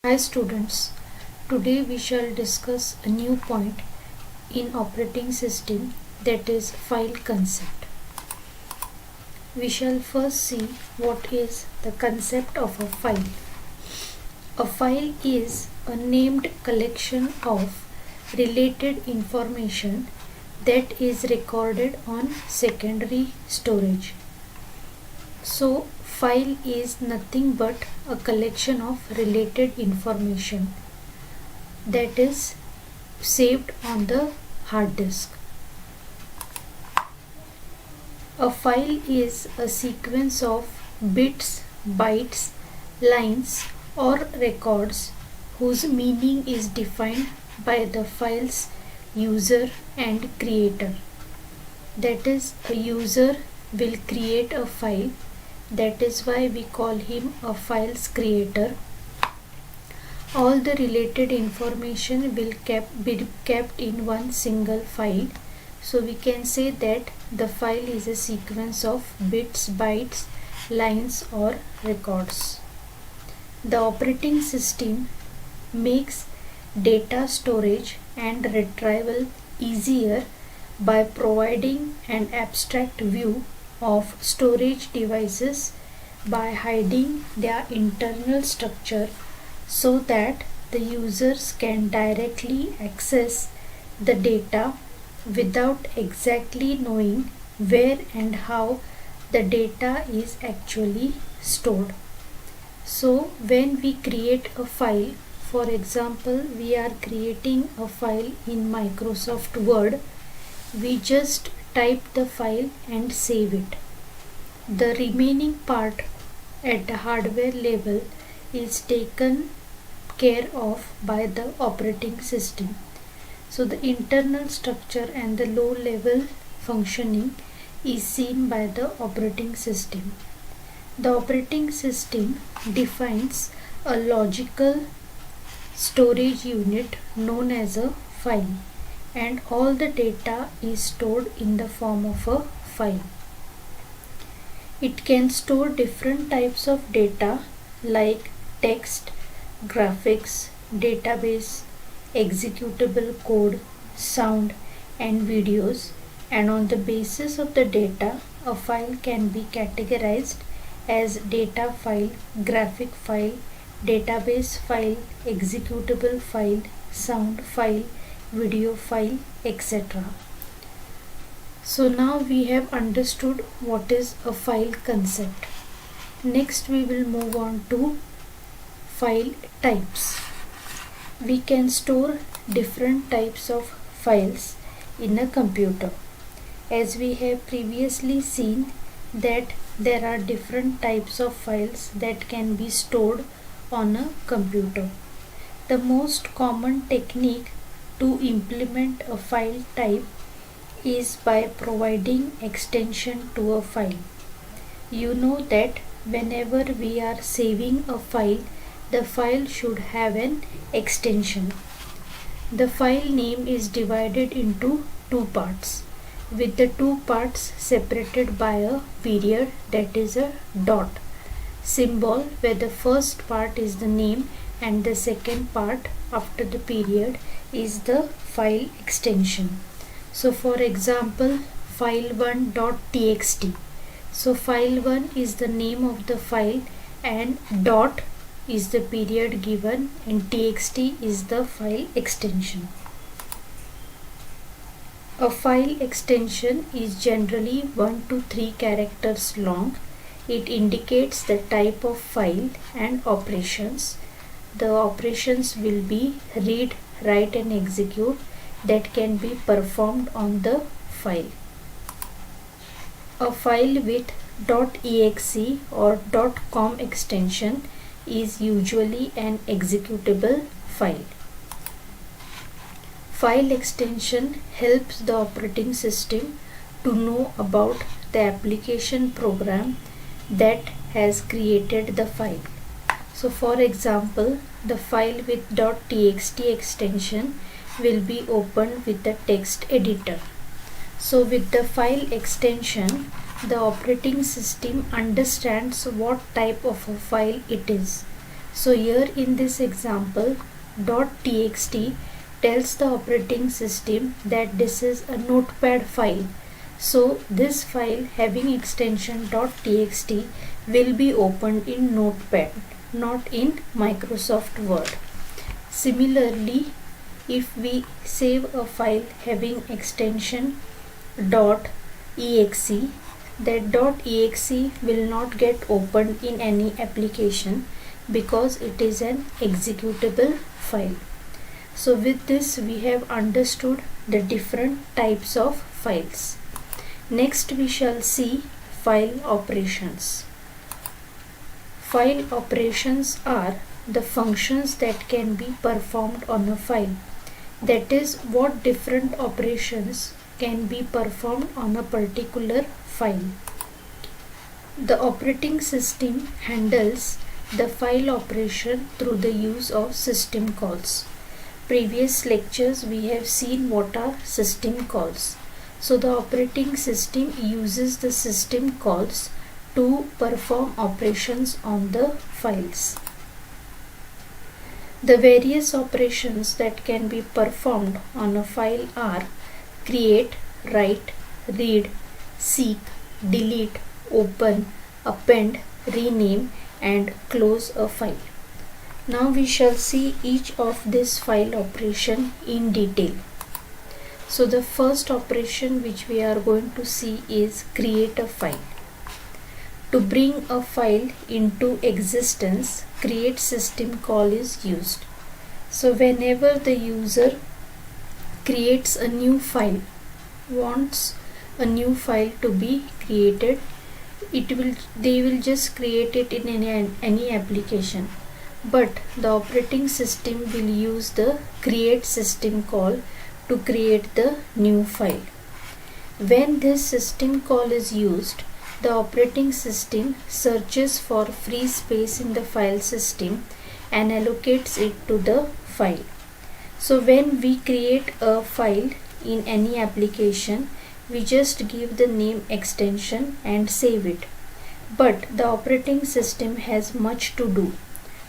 Hi students, today we shall discuss a new point in operating system, that is file concept. We shall first see what is the concept of a file. A file is a named collection of related information that is recorded on secondary storage. So file is nothing but a collection of related information that is saved on the hard disk. A file is a sequence of bits, bytes, lines or records whose meaning is defined by the file's user and creator. That is, a user will create a file. That is why we call him a file's creator. All the related information will be kept in one single file. So we can say that the file is a sequence of bits, bytes, lines or records. The operating system makes data storage and retrieval easier by providing an abstract view of storage devices by hiding their internal structure so that the users can directly access the data without exactly knowing where and how the data is actually stored. So when we create a file, for example, we are creating a file in Microsoft Word, we just type the file and save it. The remaining part at the hardware level is taken care of by the operating system. So the internal structure and the low level functioning is seen by the operating system. The operating system defines a logical storage unit known as a file, and all the data is stored in the form of a file. It can store different types of data like text, graphics, database, executable code, sound and videos, and on the basis of the data, a file can be categorized as data file, graphic file, database file, executable file, sound file, video file, etc. So now we have understood what is a file concept. Next we will move on to file types. We can store different types of files in a computer. As we have previously seen that there are different types of files that can be stored on a computer. The most common technique to implement a file type is by providing extension to a file. You know that whenever we are saving a file, the file should have an extension. The file name is divided into two parts, with the two parts separated by a period, that is a dot symbol, where the first part is the name and the second part after the period is the file extension. So for example, file1.txt. So file1 is the name of the file and dot is the period given and txt is the file extension. A file extension is generally 1 to 3 characters long. It indicates the type of file and operations. The operations will be read, write and execute that can be performed on the file. A file with .exe or .com extension is usually an executable file. File extension helps the operating system to know about the application program that has created the file. So for example, the file with .txt extension will be opened with the text editor. So with the file extension, the operating system understands what type of a file it is. So here in this example, .txt tells the operating system that this is a notepad file. So this file having extension .txt will be opened in Notepad, not in Microsoft Word. Similarly, if we save a file having extension .exe, that .exe will not get opened in any application because it is an executable file. So with this we have understood the different types of files. Next we shall see file operations. File operations are the functions that can be performed on a file. That is, what different operations can be performed on a particular file. The operating system handles the file operation through the use of system calls. Previous lectures we have seen what are system calls. So the operating system uses the system calls to perform operations on the files. The various operations that can be performed on a file are create, write, read, seek, delete, open, append, rename and close a file. Now we shall see each of this file operation in detail. So the first operation which we are going to see is create a file. To bring a file into existence, create system call is used. So whenever the user creates a new file, wants a new file to be created, they will just create it in any application. But the operating system will use the create system call to create the new file. When this system call is used, the operating system searches for free space in the file system and allocates it to the file. So when we create a file in any application, we just give the name extension and save it. But the operating system has much to do.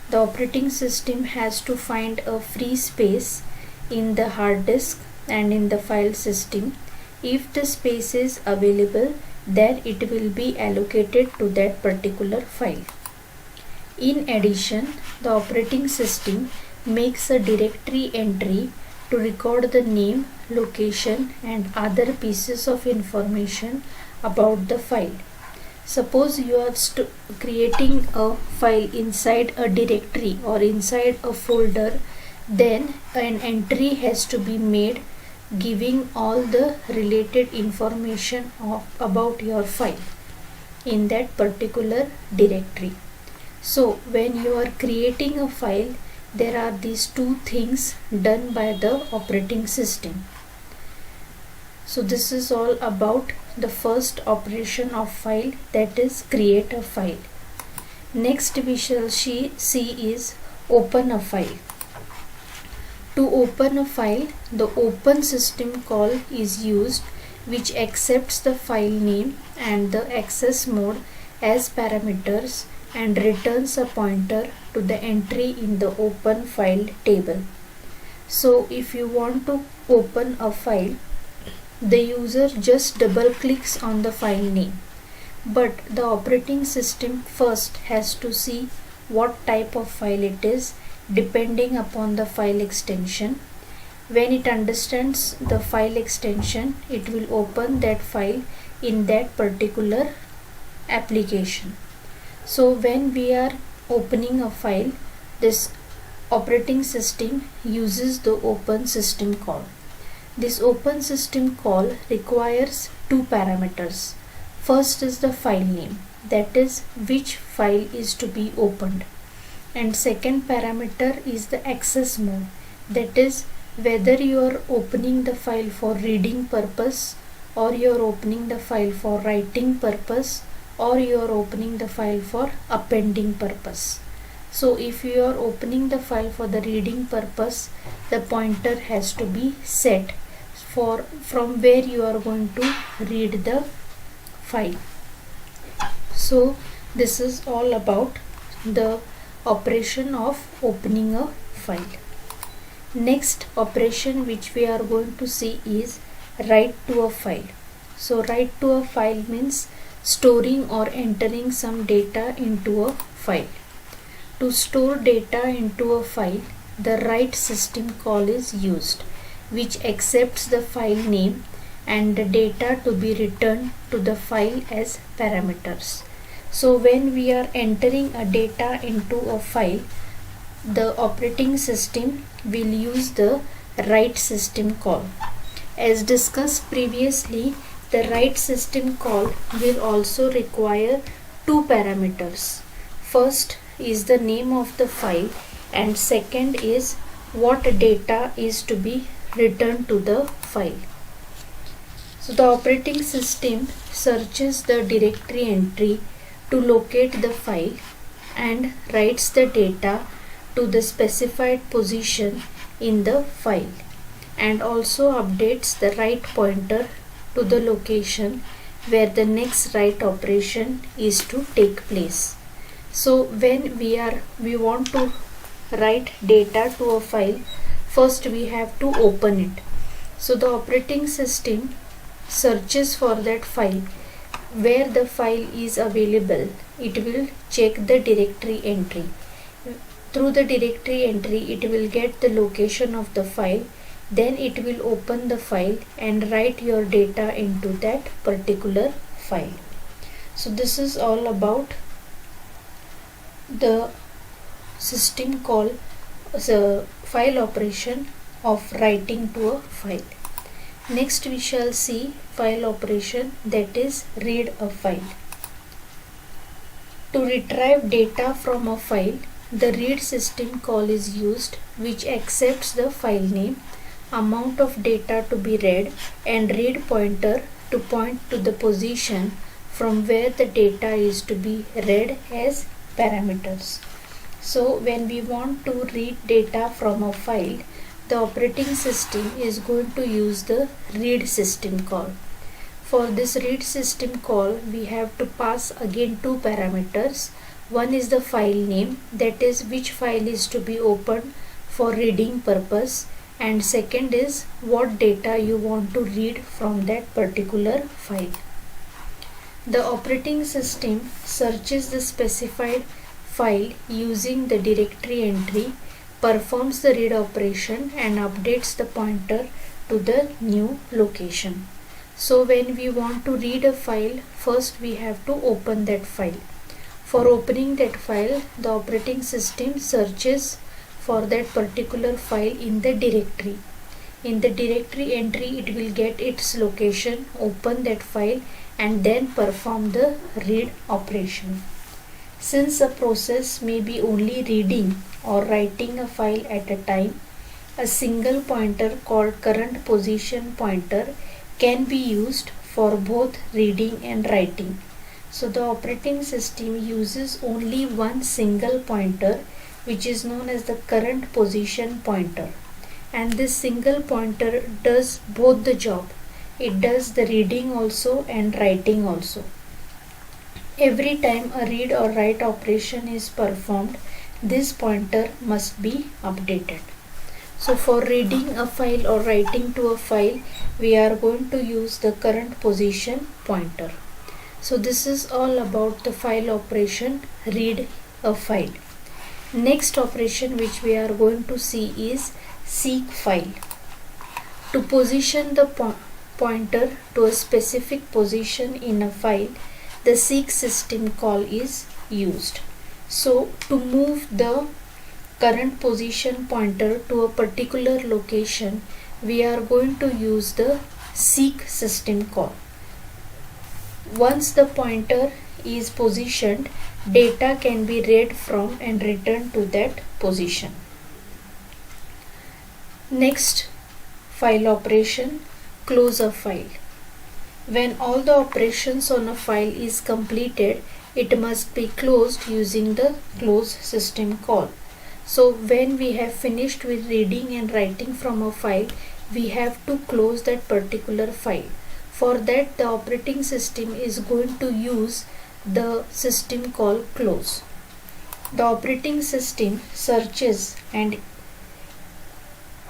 The operating system has to find a free space in the hard disk and in the file system. If the space is available, then it will be allocated to that particular file. In addition, the operating system makes a directory entry to record the name, location and other pieces of information about the file. Suppose you are creating a file inside a directory or inside a folder, then an entry has to be made giving all the related information about your file in that particular directory. So when you are creating a file, there are these two things done by the operating system. So this is all about the first operation of file, that is create a file. Next we shall see is open a file. To open a file, the open system call is used, which accepts the file name and the access mode as parameters and returns a pointer to the entry in the open file table. So if you want to open a file, the user just double clicks on the file name, but the operating system first has to see what type of file it is depending upon the file extension. When it understands the file extension, it will open that file in that particular application. So when we are opening a file, this operating system uses the open system call. This open system call requires two parameters. First is the file name, that is which file is to be opened, and second parameter is the access mode, that is whether you are opening the file for reading purpose or you are opening the file for writing purpose or you are opening the file for appending purpose. So if you are opening the file for the reading purpose, the pointer has to be set for from where you are going to read the file. So this is all about the operation of opening a file. Next operation which we are going to see is write to a file. So write to a file means storing or entering some data into a file. To store data into a file, the write system call is used, which accepts the file name and the data to be returned to the file as parameters. So when we are entering a data into a file, the operating system will use the write system call. As discussed previously, the write system call will also require two parameters. First is the name of the file and second is what data is to be returned to the file. So the operating system searches the directory entry to locate the file and writes the data to the specified position in the file and also updates the write pointer to the location where the next write operation is to take place. So when we want to write data to a file, first we have to open it. So the operating system searches for that file. Where the file is available, it will check the directory entry. Through the directory entry, it will get the location of the file. Then it will open the file and write your data into that particular file. So this is all about the system call, the file operation of writing to a file. Next we shall see file operation, that is read a file. To retrieve data from a file, the read system call is used, which accepts the file name, amount of data to be read and read pointer to point to the position from where the data is to be read as parameters. So when we want to read data from a file, the operating system is going to use the read system call. For this read system call, we have to pass again two parameters. One is the file name, that is which file is to be opened for reading purpose, and second is what data you want to read from that particular file. The operating system searches the specified file using the directory entry, performs the read operation and updates the pointer to the new location. So when we want to read a file, first we have to open that file. For opening that file, the operating system searches for that particular file in the directory. In the directory entry, it will get its location, open that file and then perform the read operation. Since the process may be only reading or writing a file at a time, a single pointer called current position pointer can be used for both reading and writing. So the operating system uses only one single pointer, which is known as the current position pointer, and this single pointer does both the job. It does the reading also and writing also. Every time a read or write operation is performed, this pointer must be updated. So for reading a file or writing to a file, we are going to use the current position pointer. So this is all about the file operation, read a file. Next operation which we are going to see is seek file. To position the pointer to a specific position in a file, the seek system call is used. So to move the current position pointer to a particular location, we are going to use the seek system call. Once the pointer is positioned, data can be read from and returned to that position. Next file operation, close a file. When all the operations on a file is completed, it must be closed using the close system call. So when we have finished with reading and writing from a file, we have to close that particular file. For that, the operating system is going to use the system call close. The operating system searches and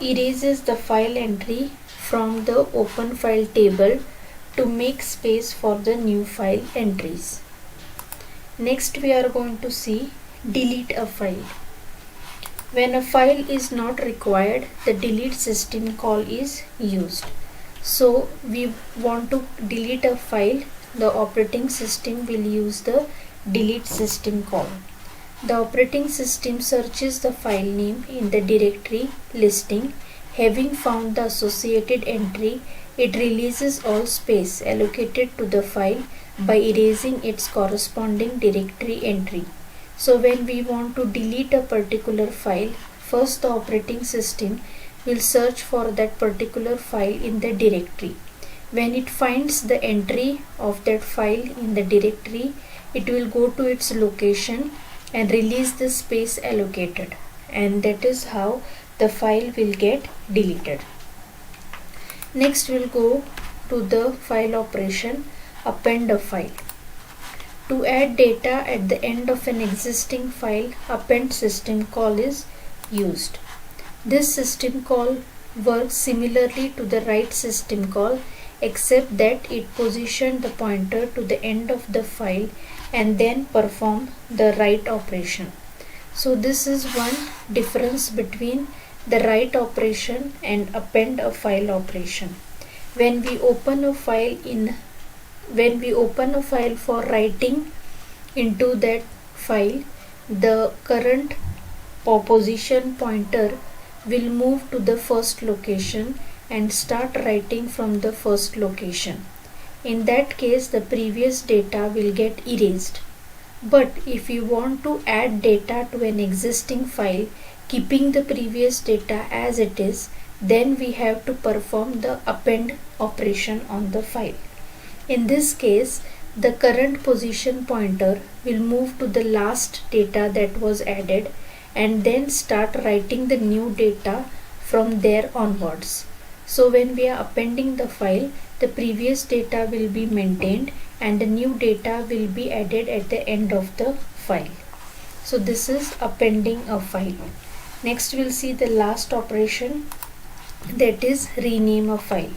erases the file entry from the open file table to make space for the new file entries. Next we are going to see delete a file. When a file is not required, the delete system call is used. So we want to delete a file, the operating system will use the delete system call. The operating system searches the file name in the directory listing. Having found the associated entry, it releases all space allocated to the file by erasing its corresponding directory entry. So when we want to delete a particular file, first the operating system will search for that particular file in the directory. When it finds the entry of that file in the directory, it will go to its location and release the space allocated, and that is how the file will get deleted. Next we'll go to the file operation, append a file. To add data at the end of an existing file, append system call is used. This system call works similarly to the write system call, except that it positions the pointer to the end of the file and then perform the write operation. So this is one difference between the write operation and append a file operation. When we open a file for writing into that file, the current position pointer will move to the first location and start writing from the first location. In that case, the previous data will get erased. But if you want to add data to an existing file, keeping the previous data as it is, then we have to perform the append operation on the file. In this case, the current position pointer will move to the last data that was added and then start writing the new data from there onwards. So when we are appending the file, the previous data will be maintained and the new data will be added at the end of the file. So this is appending a file. Next we'll see the last operation, that is rename a file.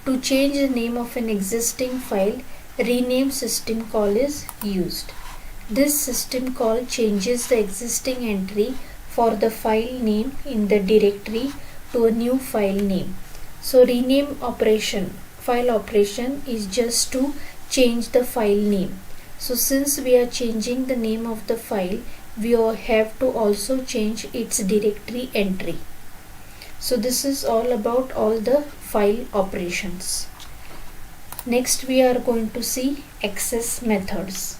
To change the name of an existing file, rename system call is used. This system call changes the existing entry for the file name in the directory to a new file name. So rename operation, file operation is just to change the file name. So since we are changing the name of the file, we have to also change its directory entry. So this is all about all the file operations. Next we are going to see access methods.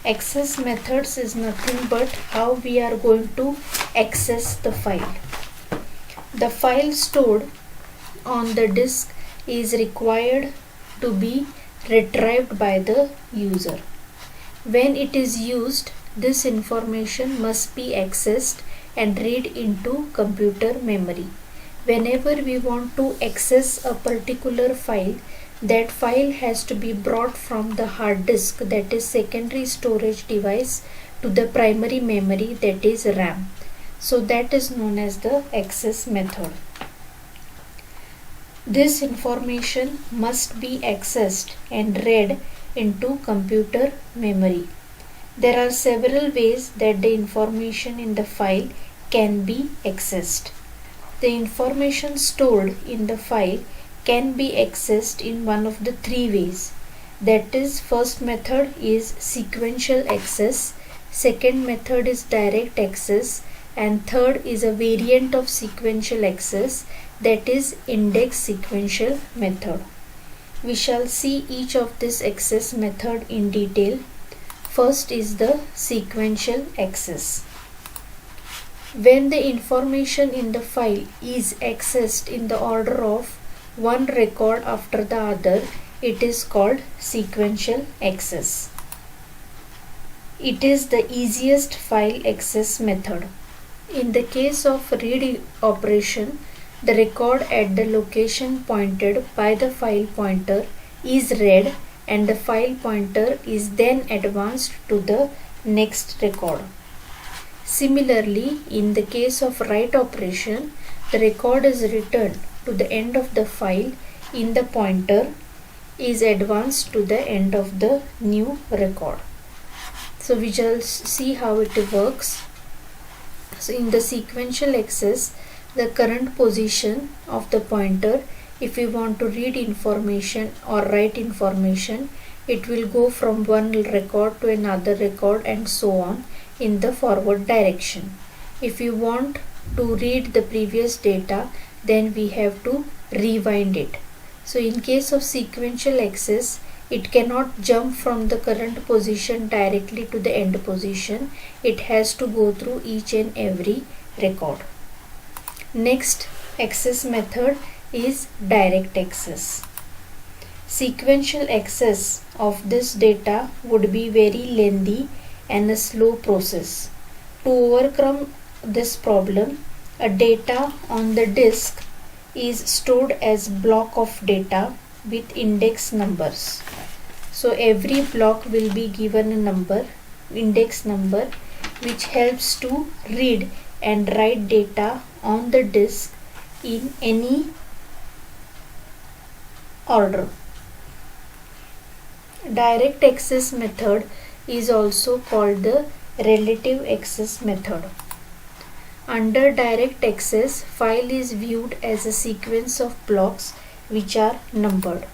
Access methods is nothing but how we are going to access the file. The file stored on the disk is required to be retrieved by the user. When it is used, this information must be accessed and read into computer memory. Whenever we want to access a particular file, that file has to be brought from the hard disk, that is secondary storage device, to the primary memory, that is RAM. So that is known as the access method. This information must be accessed and read into computer memory. There are several ways that the information in the file can be accessed. The information stored in the file can be accessed in one of the three ways. That is, first method is sequential access, second method is direct access, and third is a variant of sequential access, that is index sequential method. We shall see each of this access method in detail. First is the sequential access. When the information in the file is accessed in the order of one record after the other, it is called sequential access. It is the easiest file access method. In the case of read operation, the record at the location pointed by the file pointer is read and the file pointer is then advanced to the next record. Similarly, in the case of write operation, the record is returned to the end of the file in the pointer is advanced to the end of the new record. So we shall see how it works. So in the sequential access, the current position of the pointer, if we want to read information or write information, it will go from one record to another record and so on in the forward direction. If you want to read the previous data, then we have to rewind it. So in case of sequential access, it cannot jump from the current position directly to the end position. It has to go through each and every record. Next access method is direct access. Sequential access of this data would be very lengthy and a slow process. To overcome this problem, a data on the disk is stored as block of data with index numbers. So every block will be given a number, index number, which helps to read and write data on the disk in any order. Direct access method is also called the relative access method. Under direct access, file is viewed as a sequence of blocks which are numbered.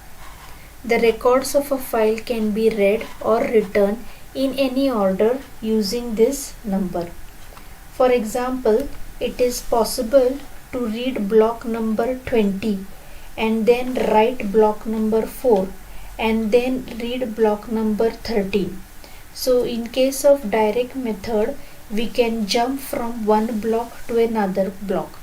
The records of a file can be read or written in any order using this number. For example, it is possible to read block number 20 and then write block number 4 and then read block number 13. So in case of direct method, we can jump from one block to another block.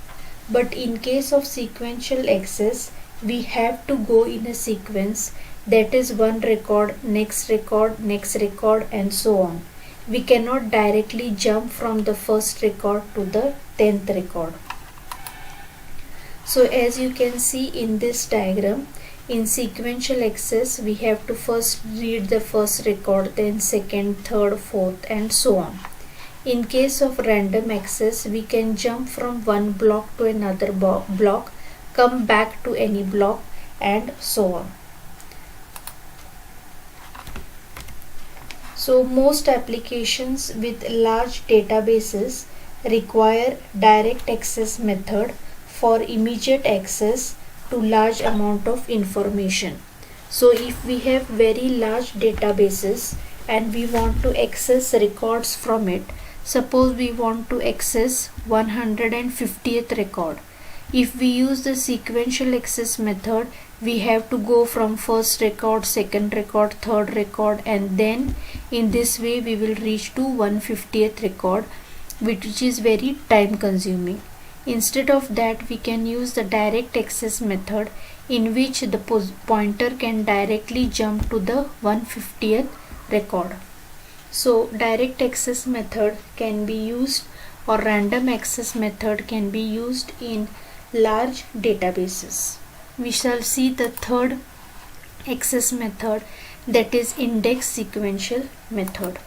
But in case of sequential access, we have to go in a sequence, that is one record, next record, next record and so on. We cannot directly jump from the first record to the 10th record. So as you can see in this diagram, in sequential access, we have to first read the first record, then second, third, fourth and so on. In case of random access, we can jump from one block to another block, come back to any block and so on. So most applications with large databases require direct access method for immediate access to large amount of information. So if we have very large databases and we want to access records from it, suppose we want to access 150th record. If we use the sequential access method, we have to go from first record, second record, third record and then in this way we will reach to 150th record, which is very time consuming. Instead of that, we can use the direct access method in which the pointer can directly jump to the 150th record. So direct access method can be used or random access method can be used in large databases. We shall see the third access method, that is index sequential method.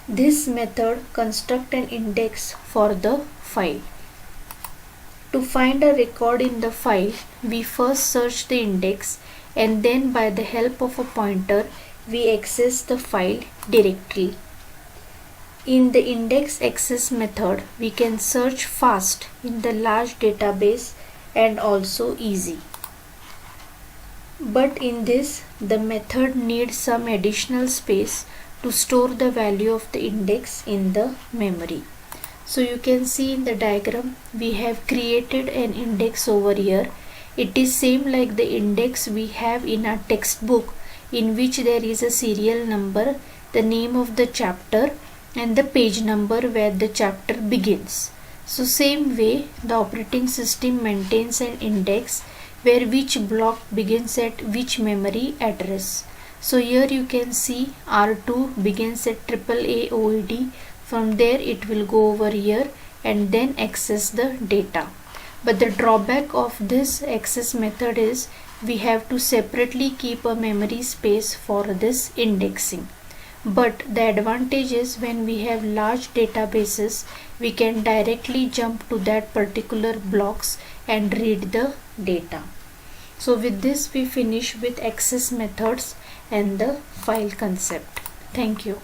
This method constructs an index for the file. To find a record in the file, we first search the index and then by the help of a pointer, we access the file directly. In the index access method, we can search fast in the large database and also easy. But in this, the method needs some additional space to store the value of the index in the memory. So you can see in the diagram, we have created an index over here. It is same like the index we have in our textbook, in which there is a serial number, the name of the chapter and the page number where the chapter begins. So same way, the operating system maintains an index where which block begins at which memory address. So here you can see R2 begins at AAA-OED. From there it will go over here and then access the data. But the drawback of this access method is we have to separately keep a memory space for this indexing. But the advantage is when we have large databases, we can directly jump to that particular blocks and read the data. So with this we finish with access methods and the file concept. Thank you.